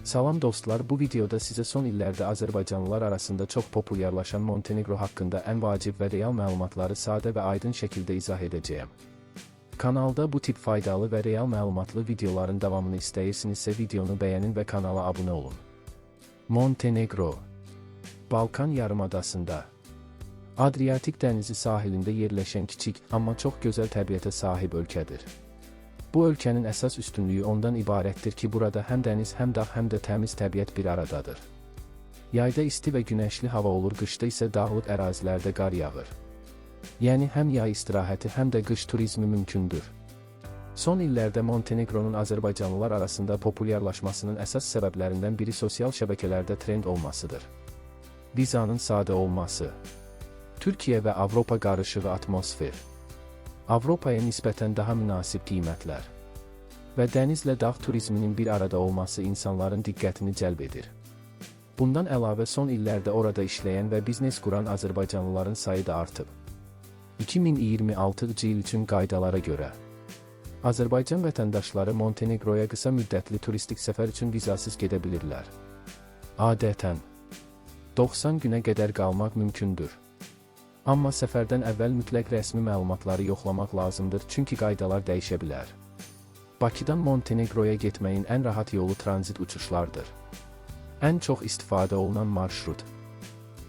Salam dostlar, bu videoda sizə son illərdə Azərbaycanlılar arasında çox populyarlaşan Montenegro haqqında ən vacib və real məlumatları sadə və aydın şəkildə izah edəcəyəm. Kanalda bu tip faydalı və real məlumatlı videoların davamını istəyirsinizsə videonu bəyənin və kanala abunə olun. Montenegro, Balkan yarımadasında, Adriatik dənizi sahilində yerləşən kiçik, amma çox gözəl təbiətə sahib ölkədir. Bu ölkənin əsas üstünlüyü ondan ibarətdir ki, burada həm dəniz, həm dağ, həm də təmiz təbiət bir aradadır. Yayda isti və günəşli hava olur, qışda isə dağlıq ərazilərdə qar yağır. Yəni həm yay istirahəti, həm də qış turizmi mümkündür. Son illərdə Montenegronun Azərbaycanlılar arasında populyarlaşmasının əsas səbəblərindən biri sosial şəbəkələrdə trend olmasıdır. Vizanın sadə olması, Türkiyə və Avropa qarışığı atmosfer, Avropaya nisbətən daha münasib qiymətlər və dənizlə dağ turizminin bir arada olması insanların diqqətini cəlb edir. Bundan əlavə son illərdə orada işləyən və biznes quran Azərbaycanlıların sayı da artıb. 2026 il üçün qaydalara görə, Azərbaycan vətəndaşları Montenegroya qısa müddətli turistik səfər üçün vizasız gedə bilirlər. Adətən 90 günə qədər qalmaq mümkündür. Amma səfərdən əvvəl mütləq rəsmi məlumatları yoxlamaq lazımdır, çünki qaydalar dəyişə bilər. Bakıdan Montenegroya getməyin ən rahat yolu tranzit uçuşlardır. Ən çox istifadə olunan marşrut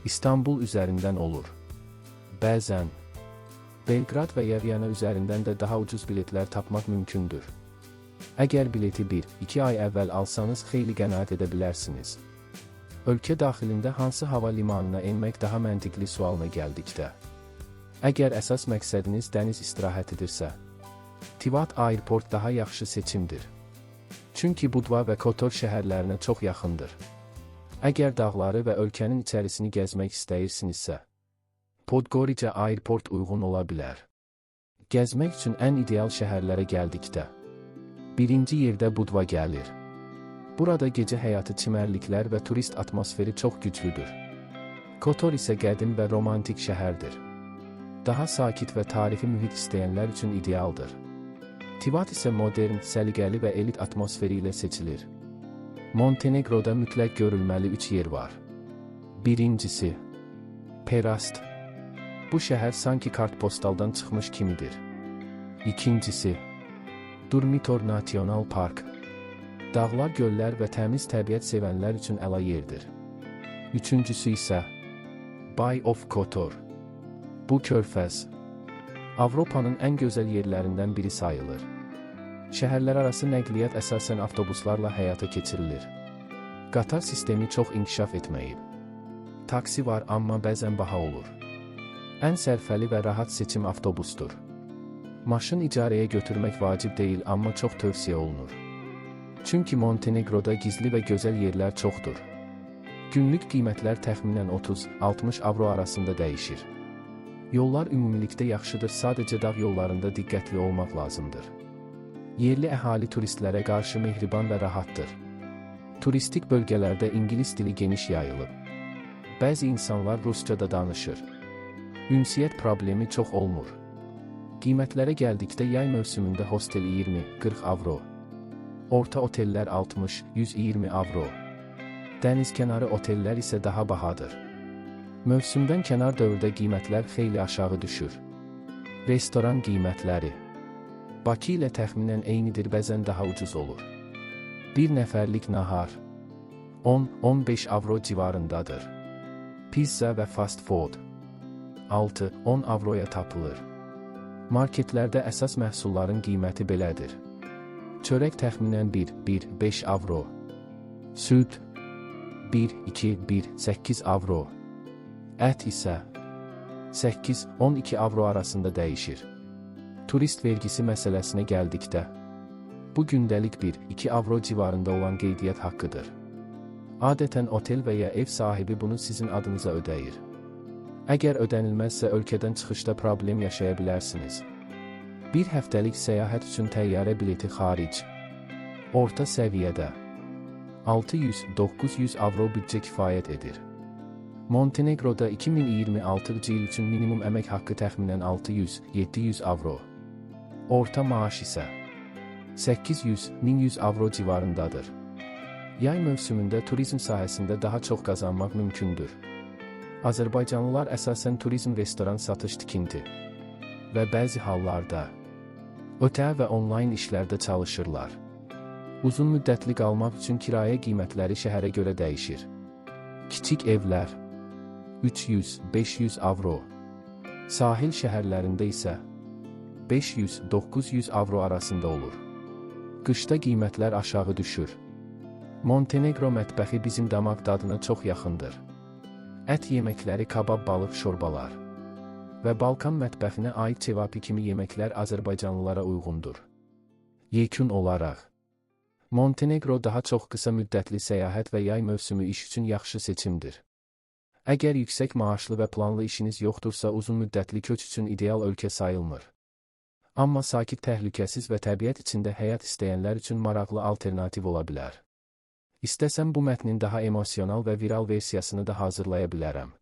İstanbul üzərindən olur. Bəzən Belqrad və Viyana üzərindən də daha ucuz biletlər tapmaq mümkündür. Əgər bileti 1-2 ay əvvəl alsanız xeyli qənaət edə bilərsiniz. Ölkə daxilində hansı hava limanına enmək daha məntiqli sualına gəldikdə, əgər əsas məqsədiniz dəniz istirahətidirsə, Tivat Airport daha yaxşı seçimdir. Çünki Budva və Kotor şəhərlərinə çox yaxındır. Əgər dağları və ölkənin içərisini gəzmək istəyirsinizsə, Podgorica Airport uyğun ola bilər. Gəzmək üçün ən ideal şəhərlərə gəldikdə, birinci yerdə Budva gəlir. Burada gecə həyatı, çimərliklər və turist atmosferi çox güclüdür. Kotor isə qədim və romantik şəhərdir. Daha sakit və tarixi mühit istəyənlər üçün idealdır. Tivat isə modern, səliqəli və elit atmosferi ilə seçilir. Montenegroda mütləq görülməli 3 yer var. Birincisi, Perast. Bu şəhər sanki kartpostaldan çıxmış kimidir. İkincisi, Durmitor National Park. Dağlar, göllər və təmiz təbiət sevənlər üçün əla yerdir. Üçüncüsü isə Bay of Kotor. Bu körfəz Avropanın ən gözəl yerlərindən biri sayılır. Şəhərlərarası nəqliyyat əsasən avtobuslarla həyata keçirilir. Qatar sistemi çox inkişaf etməyib. Taksi var, amma bəzən baha olur. Ən sərfəli və rahat seçim avtobusdur. Maşın icarəyə götürmək vacib deyil, amma çox tövsiyə olunur. Çünki Montenegroda gizli və gözəl yerlər çoxdur. Günlük qiymətlər təxminən 30-60 avro arasında dəyişir. Yollar ümumilikdə yaxşıdır, sadəcə dağ yollarında diqqətli olmaq lazımdır. Yerli əhali turistlərə qarşı mehriban və rahatdır. Turistik bölgələrdə ingilis dili geniş yayılıb. Bəzi insanlar rusca da danışır. Ünsiyyət problemi çox olmur. Qiymətlərə gəldikdə yay mövsümündə hostel 20-40 avro. Orta otellər 60-120 avro. Dənizkənarı otellər isə daha bahadır. Mövsümdən kənar dövrdə qiymətlər xeyli aşağı düşür. Restoran qiymətləri Bakı ilə təxminən eynidir, bəzən daha ucuz olur. Bir nəfərlik nahar 10-15 avro civarındadır. Pizza və fast food 6-10 avroya tapılır. Marketlərdə əsas məhsulların qiyməti belədir. Çörək təxminən 1-5 avro. Süd 1-8 avro. Ət isə 8-12 avro arasında dəyişir. Turist vergisi məsələsinə gəldikdə, bu gündəlik 1-2 avro civarında olan qeydiyyat haqqıdır. Adətən otel və ya ev sahibi bunu sizin adınıza ödəyir. Əgər ödənilməzsə ölkədən çıxışda problem yaşaya bilərsiniz. Bir həftəlik səyahət üçün təyyarə bileti xaric, orta səviyyədə 600-900 avro büdcə kifayət edir. Montenegroda 2026 il üçün minimum əmək haqqı təxminən 600-700 avro. Orta maaş isə 800-1100 avro civarındadır. Yay mövsümündə turizm sahəsində daha çox qazanmaq mümkündür. Azərbaycanlılar əsasən turizm, restoran, satış, tikinti və bəzi hallarda ötə və onlayn işlərdə çalışırlar. Uzun müddətli qalmaq üçün kirayə qiymətləri şəhərə görə dəyişir. Kiçik evlər 300-500 avro, sahil şəhərlərində isə 500-900 avro arasında olur. Qışda qiymətlər aşağı düşür. Montenegro mətbəxi bizim damaq dadına çox yaxındır. Ət yeməkləri, kabab, balıq, şorbalar və Balkan mətbəxinə aid cevapi kimi yeməklər Azərbaycanlılara uyğundur. Yekun olaraq, Montenegro daha çox qısa müddətli səyahət və yay mövsümü iş üçün yaxşı seçimdir. Əgər yüksək maaşlı və planlı işiniz yoxdursa, uzun müddətli köç üçün ideal ölkə sayılmır. Amma sakit, təhlükəsiz və təbiət içində həyat istəyənlər üçün maraqlı alternativ ola bilər. İstəsəm bu mətnin daha emosional və viral versiyasını da hazırlaya bilərəm.